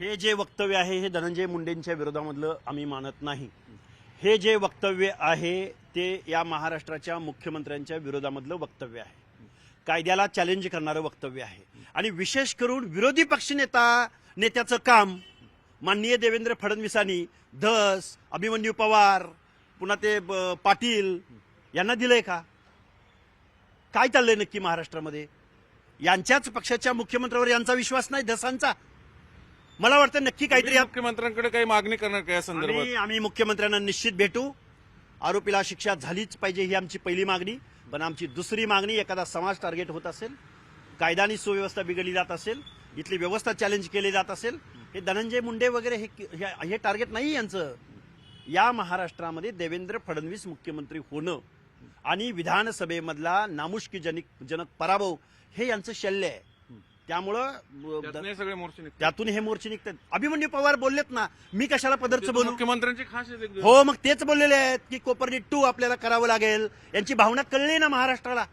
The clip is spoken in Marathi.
हे जे वक्तव्य आहे हे धनंजय मुंडेंच्या विरोधामधलं आम्ही मानत नाही. हे जे वक्तव्य आहे ते या महाराष्ट्राच्या मुख्यमंत्र्यांच्या विरोधामधलं वक्तव्य आहे. कायद्याला चॅलेंज करणारं वक्तव्य आहे. आणि विशेष करून विरोधी नेत्याचं काम माननीय देवेंद्र फडणवीसांनी धस, अभिमन्यू पवार, पुन्हा ते पाटील यांना दिलंय का? काय चाललंय नक्की महाराष्ट्रामध्ये? यांच्याच पक्षाच्या मुख्यमंत्र्यावर यांचा विश्वास नाही, धसांचा. मला वाटतं नक्की काहीतरी मुख्यमंत्र्यांकडे काही मागणी करणार का या संदर्भात? आम्ही मुख्यमंत्र्यांना निश्चित भेटू. आरोपीला शिक्षा झालीच पाहिजे ही आमची पहिली मागणी. पण आमची दुसरी मागणी, एखादा समाज टार्गेट होत असेल, कायदा आणि सुव्यवस्था बिघडली जात असेल, इथली व्यवस्था चॅलेंज केली जात असेल, हे धनंजय मुंडे वगैरे हे टार्गेट नाही यांचं. या महाराष्ट्रामध्ये देवेंद्र फडणवीस मुख्यमंत्री होणं आणि विधानसभेमधला नामुष्कीजनक पराभव हे यांचं शल्य आहे. त्यामुळं सगळे मोर्चे निघतात. त्यातून हे मोर्चे निघतात. अभिमन्यू पवार बोललेत ना, मी कशाला पदरचं बोलू? मुख्यमंत्र्यांचे खास आहेत. हो, मग तेच बोललेले आहेत की कोपर्नी 2 आपल्याला करावं लागेल. यांची भावना कळली ना महाराष्ट्राला.